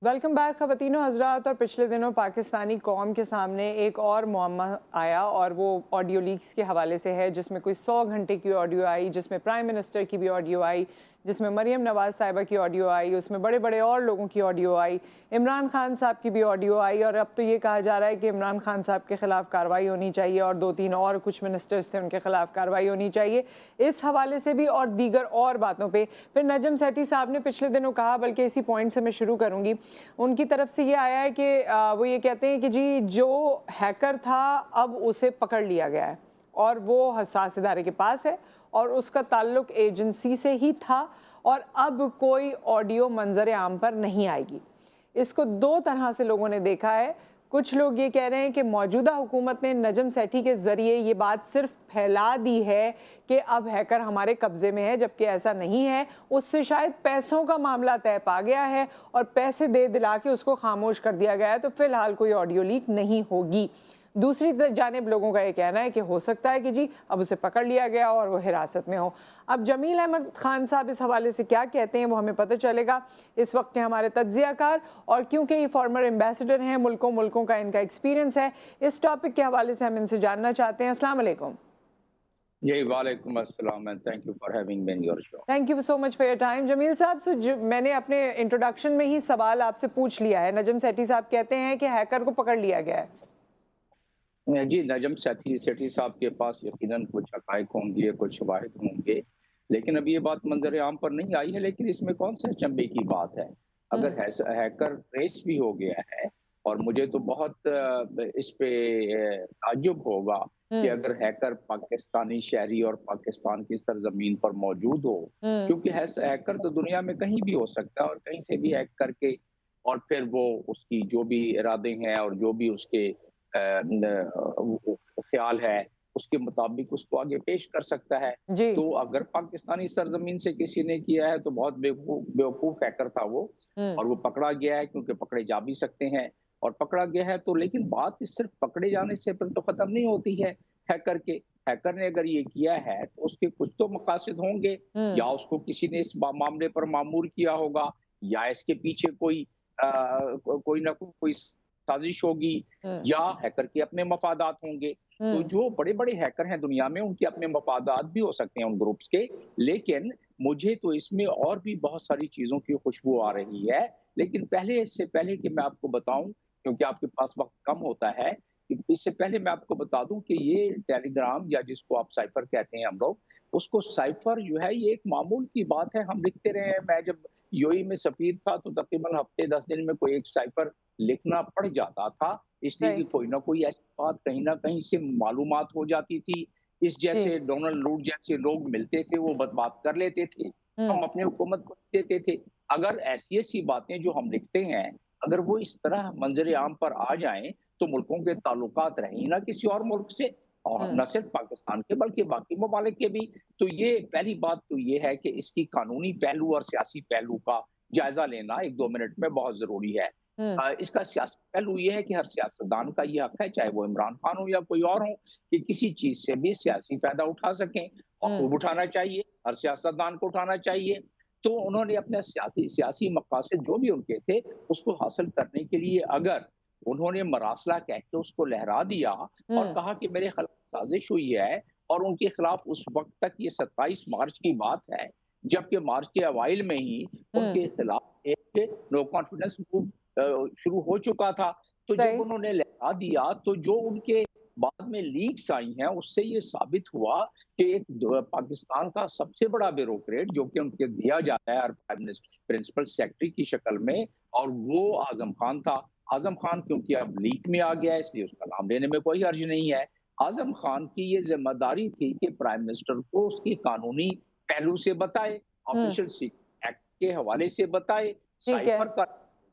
Welcome back ख़वातीनो हज़रात। और पिछले दिनों पाकिस्तानी कौम के सामने एक और मुअम्मा आया और वो ऑडियो लीक्स के हवाले से है, जिसमें कोई 100 घंटे की ऑडियो आई, जिसमें प्राइम मिनिस्टर की भी ऑडियो आई, जिसमें मरीम नवाज़ साहिबा की ऑडियो आई, उसमें बड़े बड़े और लोगों की ऑडियो आई, इमरान खान साहब की भी ऑडियो आई। और अब तो ये कहा जा रहा है कि इमरान खान साहब के ख़िलाफ़ कार्रवाई होनी चाहिए और 2-3 और कुछ मिनिस्टर्स थे उनके ख़िलाफ़ कार्रवाई होनी चाहिए। इस हवाले से भी और दीगर और बातों पर फिर नजम सेठी साहब ने पिछले दिनों कहा, बल्कि इसी पॉइंट से मैं शुरू करूँगी। उनकी तरफ से ये आया है कि वो ये कहते हैं कि जी जो हैकर था अब उसे पकड़ लिया गया है और वो हसास इदारे के पास है और उसका ताल्लुक एजेंसी से ही था और अब कोई ऑडियो मंजर आम पर नहीं आएगी। इसको दो तरह से लोगों ने देखा है। कुछ लोग ये कह रहे हैं कि मौजूदा हुकूमत ने नजम सेठी के ज़रिए ये बात सिर्फ फैला दी है कि अब हैकर हमारे कब्ज़े में है, जबकि ऐसा नहीं है। उससे शायद पैसों का मामला तय पा गया है और पैसे दे दिला के उसको खामोश कर दिया गया है, तो फिलहाल कोई ऑडियो लीक नहीं होगी। दूसरी जानिब लोगों का ये कहना है कि हो सकता है कि जी अब उसे पकड़ लिया गया और वो हिरासत में हो। अब जमील अहमद खान साहब इस हवाले से क्या कहते हैं वो हमें पता चलेगा इस वक्त के हमारे तज्जियाकार, और क्योंकि ये फॉर्मर एम्बेसडर हैं, मुल्कों मुल्कों का इनका एक्सपीरियंस है, इस टॉपिक के हवाले से हम इनसे जानना चाहते हैं। अस्सलाम वालेकुम। जी, वालेकुम अस्सलाम and thank you for having me in your show. Thank you so much for your time. Jameel साहब, मैंने अपने इंट्रोडक्शन में ही सवाल आपसे पूछ लिया है। नजम सेठी साहब कहते हैं कि हैकर को पकड़ लिया गया है। जी, नजम सेठी सेठी साहब के पास यकीनन कुछ हक़ाइक़ होंगे, कुछ शवाहिद होंगे, लेकिन अभी ये बात मंज़र आम पर नहीं आई है, लेकिन इसमें कौन-से अचंभे की बात है? अगर हम्म। हैकर ट्रेस भी हो गया है और मुझे तो बहुत इस पे ताज्जुब होगा कि हम्म। अगर हैकर पाकिस्तानी शहरी और पाकिस्तान की सरज़मीन पर मौजूद हो, हम्म। क्योंकि हैकर तो दुनिया में कहीं भी हो सकता है और कहीं से भी हैक करके और फिर वो उसकी जो भी इरादे हैं और जो भी उसके ख्याल है, उसके मुताबिक उसको आगे पेश कर सकता है। जी। तो अगर पाकिस्तानी सरज़मीन से किसी ने किया है तो बहुत बेवकूफ़ हैकर था वो हम्म। और वो पकड़ा गया है क्योंकि पकड़े जा भी सकते हैं और पकड़ा गया है तो लेकिन बात सिर्फ़ पकड़े जाने से फिर तो ख़त्म नहीं होती है हैकर के। हैकर ने अगर ये किया है तो उसके कुछ तो मकासद होंगे, हम्म। या उसको किसी ने इस मामले पर मामूर किया होगा, या इसके पीछे कोई कोई ना कोई साजिश होगी, हम्म। या हैकर के अपने मफादात होंगे। तो हम्म। जो बड़े-बड़े हैकर हैं दुनिया में उनके अपने मफादात भी हो सकते हैं उन ग्रुप्स के, लेकिन मुझे तो इसमें और भी बहुत सारी चीज़ों की खुशबू आ रही है। लेकिन पहले इससे पहले कि मैं आपको बताऊँ, क्योंकि आपके पास वक़्त कम होता है, इससे पहले मैं आपको बता दूँ कि ये टेलीग्राम या जिसको आप साइफ़र कहते हैं हम लोग, उसको साइफ़र जो है ये एक मामूल की बात है, हम लिखते रहे हैं। मैं जब यूएई में सफ़ीर था तो तकरीबन हफ़्ते 10 दिन में कोई एक साइफ़र लिखना पड़ जाता था, इसलिए कि राइट। कोई ना कोई ऐसी बात कहीं न कहीं से मालूमात हो जाती थी। इस जी। जैसे डोनाल्ड लूट जैसे लोग मिलते थे, वो बात कर लेते थे, हम हम्म। अपनी हुकूमत को देते थे। अगर ऐसी-ऐसी बातें जो हम लिखते हैं, अगर वो इस तरह मंज़र आम पर आ जाएँ, तो मुल्कों के ताल्लुकात रहे ही ना किसी और मुल्क से, और हम्म। न सिर्फ पाकिस्तान के बल्कि बाकी ममालिक के भी। तो ये पहली बात तो ये है कि इसकी कानूनी पहलू और सियासी पहलू का जायज़ा लेना 1-2 मिनट में बहुत ज़रूरी है। हम्म। इसका सियासी पहलू ये है कि हर सियासतदान का ये हक है, चाहे वो इमरान खान हो या कोई और हो, कि किसी चीज़ से भी सियासी फ़ायदा उठा सकें और हम्म। खूब उठाना चाहिए, हर सियासतदान को उठाना चाहिए। तो उन्होंने अपने सियासी सियासी मकासद जो भी उनके थे, उसको हासिल करने के लिए अगर उन्होंने मरासला कह के उसको लहरा दिया और हम्म। कहा कि मेरे खिलाफ साजिश हुई है, और उनके खिलाफ उस वक़्त तक ये 27 मार्च की बात है, जबकि मार्च के अवाइल में ही हम्म। उनके खिलाफ एक नो कॉन्फिडेंस मूव शुरू हो चुका था। तो जब सही। उन्होंने लहरा दिया तो जो उनके बाद में लीक्स आई हैं, उससे ये साबित हुआ कि एक पाकिस्तान का सबसे बड़ा ब्यूरोक्रेट जो कि उनके दिया जाता है प्राइम मिनिस्टर प्रिंसिपल सेक्रेटरी की शक्ल में, और वो आजम खान था। आजम खान क्योंकि अब लीक में आ गया है, इसलिए उसका नाम लेने में कोई हर्ज नहीं है। आजम खान की ये जिम्मेदारी थी कि प्राइम मिनिस्टर को उसकी कानूनी पहलू से बताए, हम्म। ऑफिशियल सीक्रेट एक्ट के हवाले से बताए, ठीक है। साइफर का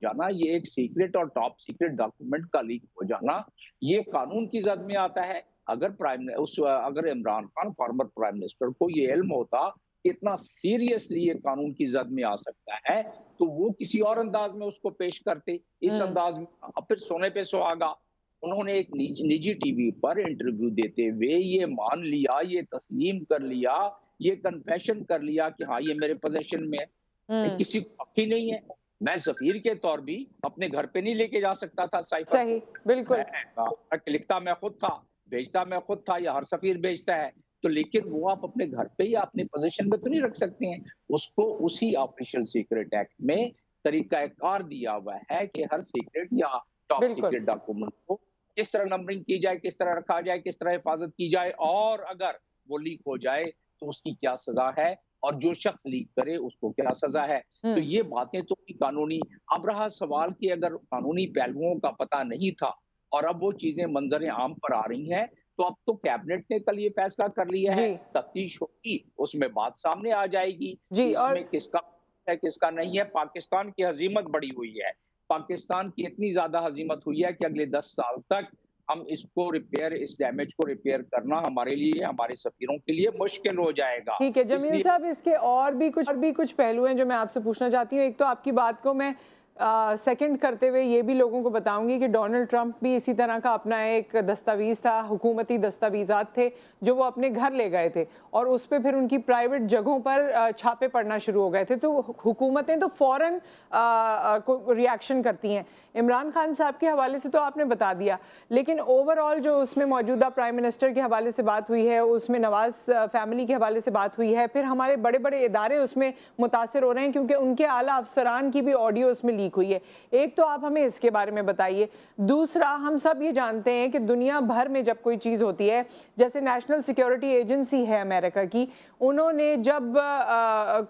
जाना, ये एक सीक्रेट और टॉप सीक्रेट डॉक्यूमेंट का लीक हो जाना, ये कानून की जद में आता है। अगर Imran Khan former prime minister को ये इल्म होता कि इतना सीरियसली ये कानून की जद में आ सकता है, तो वो किसी और अंदाज में उसको पेश करते। इस हम्म। अंदाज में अब फिर सोने पे सुहागा। उन्होंने एक निजी टीवी पर इंटरव्यू देते हुए ये मान लिया, ये तस्लीम कर लिया, ये कन्फेशन कर लिया कि हाँ, ये मेरे पोज़ीशन में है। हम्म। किसी को हक ही नहीं है। मैं सफीर के तौर भी अपने घर पे नहीं लेके जा सकता था साइफर सही, को। बिल्कुल। मैं लिखता मैं खुद था, भेजता मैं खुद था या हर सफीर भेजता है। तो लेकिन वो आप अपने घर पे या अपनी पोज़ीशन में तो नहीं रख सकते हैं। उसको उसी ऑफिशियल सीक्रेट एक्ट में तरीक़ाकार दिया हुआ है कि हर सीक्रेट या टॉप बिल्कुल। सीक्रेट डॉक्यूमेंट को किस तरह नंबरिंग की जाए, किस तरह रखा जाए, किस तरह हिफाज़त की जाए और अगर वो लीक हो जाए तो उसकी क्या सज़ा है और जो शख्स लीक करे उसको क्या सज़ा है। तो हुँ। ये बातें तो कानूनी। अब रहा सवाल कि अगर कानूनी पहलुओं का पता नहीं था और अब वो चीज़ें मंज़र आम पर आ रही हैं, तो अब तो कैबिनेट ने कल ये फैसला कर लिया है, जी, तफ्तीश होगी, उसमें बात सामने आ जाएगी जी कि और इसमें किसका है, किसका नहीं है। पाकिस्तान की हज़ीमत बढ़ी हुई है। पाकिस्तान की इतनी ज़्यादा हज़ीमत हुई है कि अगले 10 साल तक हम इसको रिपेयर इस डैमेज को रिपेयर करना हमारे लिए, हमारे सफ़ीरों के लिए मुश्किल हो जाएगा। ठीक है, जमील इसलिए साहब इसके और भी कुछ पहलू हैं जो मैं आपसे पूछना चाहती हूँ। एक तो आपकी बात को मैं सेकंड करते हुए ये भी लोगों को बताऊँगी कि डोनाल्ड ट्रंप भी इसी तरह का अपना एक दस्तावेज़ था, हुकूमती दस्तावेज़ात थे, जो वो अपने घर ले गए थे और उस पे फिर उनकी प्राइवेट जगहों पर छापे पड़ना शुरू हो गए थे। तो हुकूमतें तो फ़ौरन को रिएक्शन करती हैं। इमरान खान साहब के हवाले से तो आपने बता दिया, लेकिन ओवरऑल जो उसमें मौजूदा प्राइम मिनिस्टर के हवाले से बात हुई है, उसमें नवाज़ फैमिली के हवाले से बात हुई है, फिर हमारे बड़े-बड़े इदारे उसमें मुतासिर हो रहे हैं क्योंकि उनके आला अफसरान की भी ऑडियो उसमें लीक हुई है। एक तो आप हमें इसके बारे में बताइए। दूसरा, हम सब ये जानते हैं कि दुनिया भर में जब कोई चीज़ होती है, जैसे नेशनल सिक्योरिटी एजेंसी है अमेरिका की, उन्होंने जब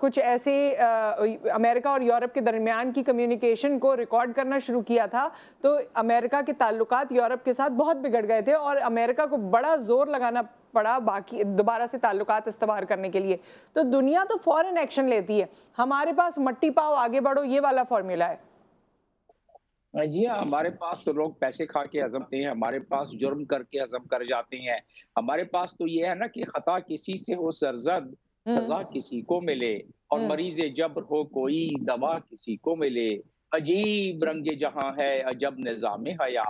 कुछ ऐसे अमेरिका और यूरोप के दरमियान की कम्युनिकेशन को रिकॉर्ड करना शुरू किया था, तो अमेरिका के ताल्लुकात यूरोप के साथ बहुत बिगड़ गए थे और अमेरिका को बड़ा ज़ोर लगाना पड़ा बाकी दोबारा से ताल्लुकात इस्तवार करने के लिए। तो दुनिया तो फ़ौरन एक्शन लेती है। हमारे पास मट्टी पाओ आगे बढ़ो ये वाला फ़ॉर्मूला है। जी हाँ, हमारे पास तो लोग पैसे खा के हज़मते हैं, हमारे पास जुर्म करके हज़म कर जाते हैं। हमारे पास तो ये है ना कि ख़ता किसी से हो सरज़द, हुँ, सज़ा किसी को मिले और हुँ। मरीज़ जब्र हो कोई दवा किसी को मिले। अजीब रंगे जहाँ है अजब निज़ामे हया,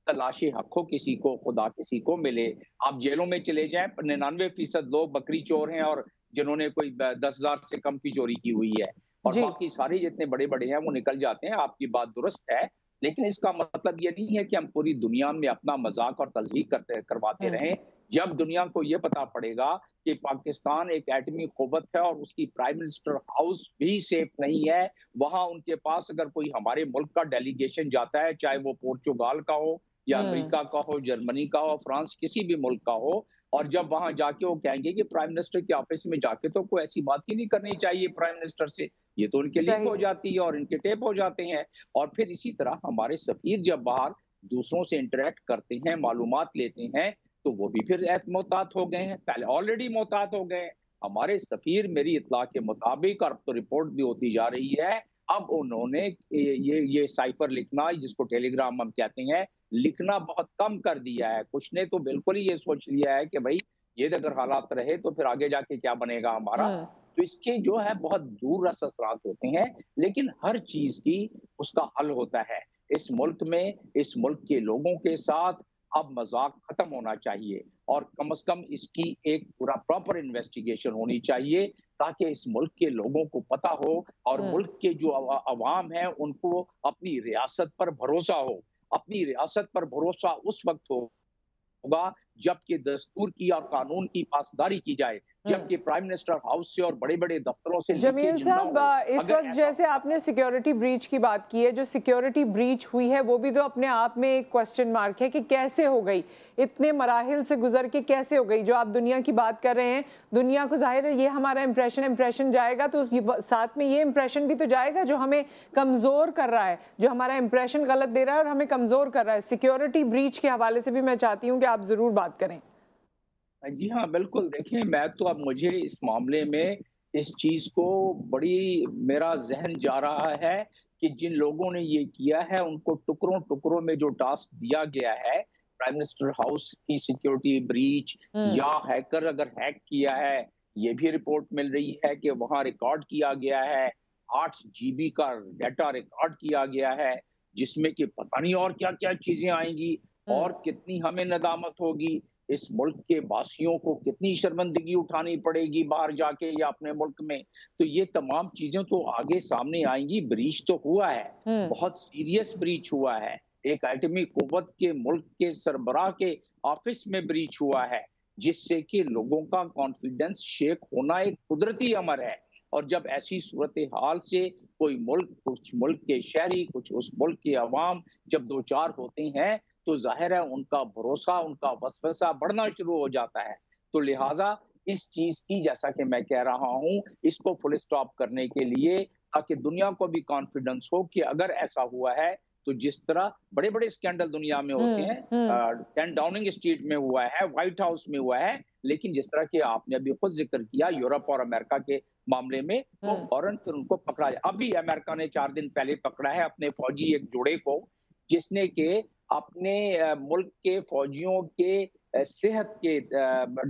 तलाशे हक़ हो किसी को खुदा किसी को मिले। आप जेलों में चले जाएँ 99% लोग बकरी चोर हैं और जिन्होंने कोई 10,000 से कम की चोरी की हुई है और जी, बाकी सारे जितने बड़े-बड़े हैं वो निकल जाते हैं। आपकी बात दुरुस्त है। लेकिन इसका मतलब ये नहीं है कि हम पूरी दुनिया में अपना मज़ाक और तज़हीक करवाते हुँ, रहें। जब दुनिया को ये पता पड़ेगा कि पाकिस्तान एक एटमी क़ुव्वत है और उसकी प्राइम मिनिस्टर हाउस भी सेफ नहीं है, वहाँ उनके पास अगर कोई हमारे मुल्क का डेलीगेशन जाता है, चाहे वो पोर्चुगाल का हो या हुँ, अमेरिका का हो, जर्मनी का हो, फ्रांस किसी भी मुल्क का हो और जब वहाँ जाके वो कहेंगे कि प्राइम मिनिस्टर के ऑफ़िस में जाके तो कोई ऐसी बात ही नहीं करनी चाहिए प्राइम मिनिस्टर से, ये तो उनके लीक सही। हो जाती है और इनके टेप हो जाते हैं। और फिर इसी तरह हमारे सफ़ीर जब बाहर दूसरों से इंटरैक्ट करते हैं, मालूमात लेते हैं, तो वो भी फिर मोहतात हो गए हैं, पहले ऑलरेडी मोहतात हो गए हैं। हमारे सफ़ीर मेरी इत्तला के मुताबिक और अब तो रिपोर्ट भी होती जा रही है, अब उन्होंने ये साइफ़र लिखना जिसको टेलीग्राम हम कहते हैं, लिखना बहुत कम कर दिया है। कुछ ने तो बिल्कुल ही ये सोच लिया है कि भई ये अगर हालात रहे तो फिर आगे जाके क्या बनेगा हमारा? हुँ, तो इसके जो है बहुत दूररस असरात होते हैं, लेकिन हर चीज़ की उसका हल होता है। इस मुल्क के लोगों के साथ अब मज़ाक खत्म होना चाहिए और कम से कम इसकी एक पूरा प्रॉपर इन्वेस्टिगेशन होनी चाहिए ताकि इस मुल्क के लोगों को पता हो और हुँ। मुल्क के जो अवाम है उनको अपनी रियासत पर भरोसा हो। अपनी रियासत पर भरोसा उस वक़्त होगा जबकि दस्तूर की और कानून की पासदारी की जाए, हुँ। जबकि प्राइम मिनिस्टर हाउस से और बड़े-बड़े दफ्तरों से जमील लीकेज ना साहब हो। इस अगर वक्त ऐसा जैसे होता आपने सिक्योरिटी ब्रीच की बात की है, जो सिक्योरिटी ब्रीच हुई है वो भी तो अपने आप में एक क्वेश्चन मार्क है कि कैसे हो गई, इतने मराहिल से गुजर के कैसे हो गई। जो आप दुनिया की बात कर रहे हैं, दुनिया को जाहिर है ये हमारा इंप्रेशन जाएगा तो साथ में ये इंप्रेशन भी तो जाएगा जो हमें कमज़ोर कर रहा है, जो हमारा इंप्रेशन गलत दे रहा है और हमें कमज़ोर कर रहा है। सिक्योरिटी ब्रीच के हवाले से भी मैं चाहती हूँ कि आप ज़रूर बात करें। जी हाँ, बिल्कुल। देखिए, मैं तो अब मुझे इस मामले में इस चीज़ को बड़ी मेरा ज़हन जा रहा है कि जिन लोगों ने ये किया है, उनको टुकड़ों-टुकड़ों में जो टास्क दिया गया है, प्राइम मिनिस्टर हाउस की सिक्योरिटी ब्रीच हुँ, या हैकर अगर हैक किया है, ये भी रिपोर्ट मिल रही है कि वहाँ रिकॉर्ड किया गया है, 8 जीबी का डाटा रिकॉर्ड किया गया है, जिसमें कि पता नहीं और क्या-क्या चीज़ें आएँगी हुँ, और कितनी हमें नदामत होगी। इस मुल्क के वासियों को कितनी शर्मिंदगी उठानी पड़ेगी बाहर जाके या अपने मुल्क में। तो ये तमाम चीजें तो आगे सामने आएंगी। ब्रीच तो हुआ है, बहुत सीरियस ब्रीच हुआ है। एक एटमी कुव्वत के मुल्क के सरबराह के ऑफिस में ब्रीच हुआ है, जिससे कि लोगों का कॉन्फिडेंस शेक होना एक कुदरती अमर है। और जब ऐसी सूरत हाल से कोई मुल्क, कुछ मुल्क के शहरी, कुछ उस मुल्क के अवाम जब दो चार होते हैं, तो जाहिर है उनका भरोसा, उनका वसवसा बढ़ना शुरू हो जाता है। तो लिहाजा इस चीज की, जैसा कि मैं कह रहा हूं, इसको फुल स्टॉप करने के लिए, ताकि दुनिया को भी कॉन्फिडेंस हो कि अगर ऐसा हुआ है तो जिस तरह बड़े बड़े स्कैंडल दुनिया में होते हैं, 10 डाउनिंग स्ट्रीट में हुआ है, व्हाइट हाउस में हुआ है, लेकिन जिस तरह के आपने अभी खुद जिक्र किया यूरोप और अमेरिका के मामले में, वो फौरन फिर उनको पकड़ा जाए। अभी अमेरिका ने 4 दिन पहले पकड़ा है अपने फौजी एक जोड़े को, जिसने के अपने मुल्क के फौजियों के सेहत के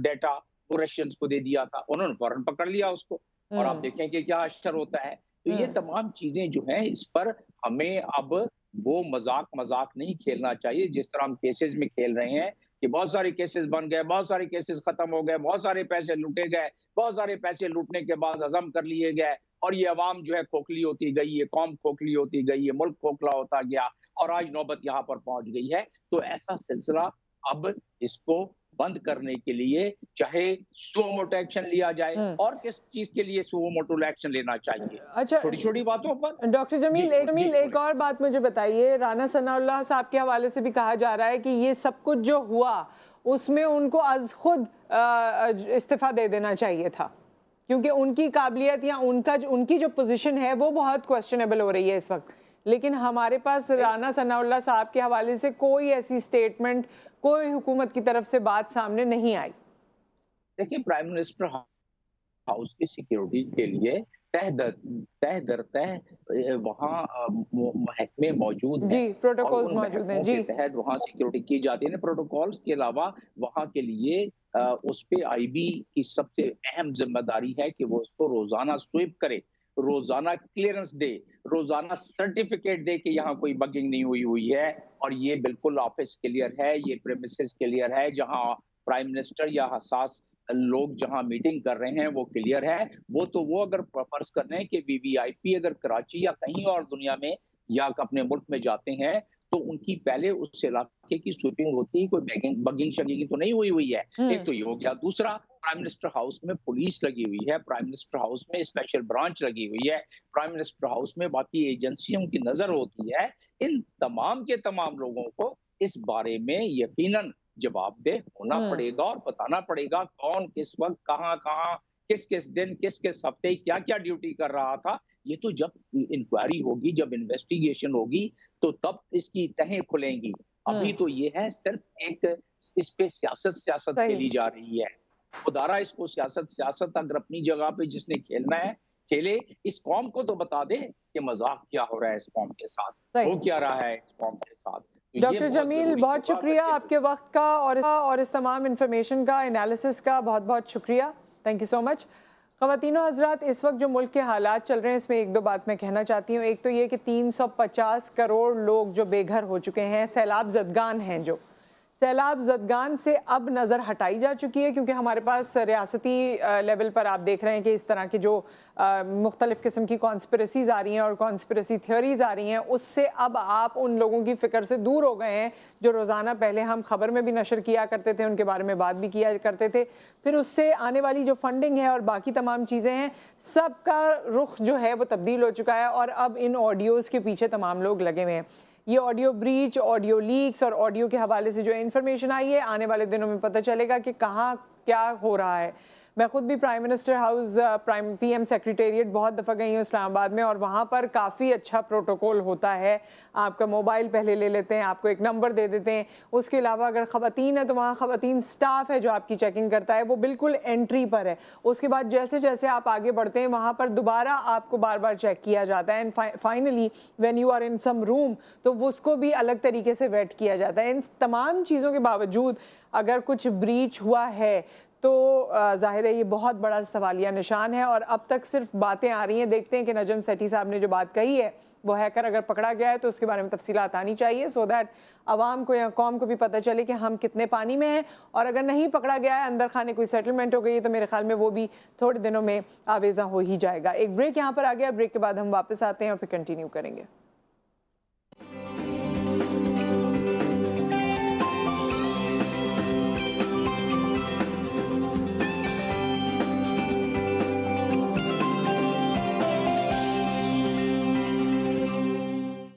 डेटा रशियंस को दे दिया था। उन्होंने फौरन पकड़ लिया उसको, और आप देखें कि क्या असर होता है। तो ये तमाम चीजें जो हैं, इस पर हमें अब वो मजाक नहीं खेलना चाहिए जिस तरह हम केसेस में खेल रहे हैं कि बहुत सारे केसेस बन गए, बहुत सारे केसेस खत्म हो गए, बहुत सारे पैसे लूटे गए, बहुत सारे पैसे लूटने के बाद हजम कर लिए गए, और ये अवाम जो है खोखली होती गई, ये कौम खोखली होती गई, ये मुल्क खोखला होता गया, और आज नौबत यहाँ पर पहुंच गई है। तो ऐसा सिलसिला अब इसको बंद करने के लिए चाहे सुओ मोटो एक्शन लिया जाए, और किस चीज के लिए सुओ मोटो एक्शन लेना चाहिए, अच्छा, छोटी छोटी बातों पर। डॉक्टर जमील एक और बात मुझे बताइए। राना सनाउल्लाह साहब के हवाले से भी कहा जा रहा है कि ये सब कुछ जो हुआ उसमें उनको आज खुद इस्तीफा दे देना चाहिए था, क्योंकि उनकी काबिलियत या उनकी जो पोजीशन है वो बहुत क्वेश्चनेबल हो रही है इस वक्त। लेकिन हमारे पास राना सनाउल्लाह साहब के हवाले से कोई ऐसी स्टेटमेंट, कोई हुकूमत की तरफ से बात सामने नहीं आई। देखिए, प्राइम मिनिस्टर हाउस की सिक्योरिटी के लिए वहाँ महकमे मौजूद हैं, जी, प्रोटोकॉल्स मौजूद हैं। जी, के तहत वहाँ सिक्योरिटी की जाती है। प्रोटोकॉल्स के अलावा वहाँ के लिए उस पे आईबी की सबसे अहम जिम्मेदारी है कि वो उसको रोजाना स्वीप करे, रोजाना क्लियरेंस दे, रोजाना सर्टिफिकेट दे कि यहाँ कोई बगिंग नहीं हुई है, और ये बिल्कुल ऑफिस क्लियर है, ये प्रेमिसेस क्लियर है, जहाँ प्राइम मिनिस्टर या हसास लोग जहां मीटिंग कर रहे हैं वो क्लियर है। वो अगर फर्ज कर रहे हैं कि वीवीआईपी अगर कराची या कहीं और दुनिया में या अपने मुल्क में जाते हैं, तो उनकी पहले उस इलाके की स्वीपिंग होती है, कोई बगिंग शगिंग तो नहीं हुई है। एक तो ये हो गया। दूसरा, प्राइम मिनिस्टर हाउस में पुलिस लगी हुई है, प्राइम मिनिस्टर हाउस में स्पेशल ब्रांच लगी हुई है, प्राइम मिनिस्टर हाउस में बाकी एजेंसियों की नजर होती है। इन तमाम के तमाम लोगों को इस बारे में यकीनन जवाबदेह होना पड़ेगा और बताना पड़ेगा कौन किस वक्त कहां कहां किस किस दिन किस किस हफ्ते क्या क्या ड्यूटी कर रहा था। ये तो जब इंक्वायरी होगी, जब इन्वेस्टिगेशन होगी, तो तब इसकी तहें खुलेंगी। अभी तो ये है सिर्फ एक, इस पे सियासत खेली जा रही है। खुदारा इसको सियासत अगर अपनी जगह पे जिसने खेलना है खेले, इस कौम को तो बता दे कि मजाक क्या हो रहा है इस कौम के साथ, हो क्या रहा है इस कौम के साथ। डॉक्टर जमील, बहुत शुक्रिया आपके वक्त का और इस तमाम इंफॉर्मेशन का, एनालिसिस का बहुत बहुत शुक्रिया। Thank you so much. ख़वातीनो हज़रात, इस वक्त जो मुल्क के हालात चल रहे हैं, इसमें एक दो बात मैं कहना चाहती हूँ। एक तो ये कि 350 करोड़ लोग जो बेघर हो चुके हैं, सैलाब ज़दगान हैं, जो सैलाब ज़दगान से अब नज़र हटाई जा चुकी है, क्योंकि हमारे पास रियासती लेवल पर आप देख रहे हैं कि इस तरह की जो मुख्तलिफ़ किस्म की कॉन्स्पिरेसीज़ आ रही हैं और कॉन्स्पिरेसी थियोरीज़ आ रही हैं, उससे अब आप उन लोगों की फ़िक्र से दूर हो गए हैं जो रोज़ाना पहले हम खबर में भी नशर किया करते थे, उनके बारे में बात भी किया करते थे। फिर उससे आने वाली जो फंडिंग है और बाकी तमाम चीज़ें हैं, सबका रुख जो है वो तब्दील हो चुका है, और अब इन ऑडियोज़ के पीछे तमाम लोग लगे हुए हैं। ये ऑडियो ब्रीच, ऑडियो लीक्स और ऑडियो के हवाले से जो इन्फॉर्मेशन आई है, आने वाले दिनों में पता चलेगा कि कहाँ क्या हो रहा है। मैं खुद भी prime minister house, PM secretariat बहुत दफ़ा गई हूँ इस्लामाबाद में, और वहाँ पर काफ़ी अच्छा प्रोटोकॉल होता है। आपका मोबाइल पहले ले लेते हैं, आपको एक नंबर दे देते हैं। उसके अलावा अगर ख़वातीन है तो वहाँ ख़वातीन स्टाफ है जो आपकी चेकिंग करता है, वो बिल्कुल एंट्री पर है। उसके बाद जैसे जैसे आप आगे बढ़ते हैं, वहाँ पर दोबारा आपको बार बार चेक किया जाता है, and finally when you are in some room तो उसको भी अलग तरीके से वेट किया जाता है। इन तमाम चीज़ों के बावजूद अगर कुछ ब्रीच हुआ है तो जाहिर है ये बहुत बड़ा सवालिया निशान है, और अब तक सिर्फ बातें आ रही हैं। देखते हैं कि नजम सेठी साहब ने जो बात कही है वो हैकर अगर पकड़ा गया है तो उसके बारे में तफसीलात आनी चाहिए, सो दैट आवाम को या कौम को भी पता चले कि हम कितने पानी में हैं। और अगर नहीं पकड़ा गया है, अंदर खाने कोई सेटलमेंट हो गई है, तो मेरे ख्याल में वो भी थोड़े दिनों में आवेज़ा हो ही जाएगा। एक ब्रेक यहाँ पर आ गया, ब्रेक के बाद हम वापस आते हैं और फिर कंटिन्यू करेंगे।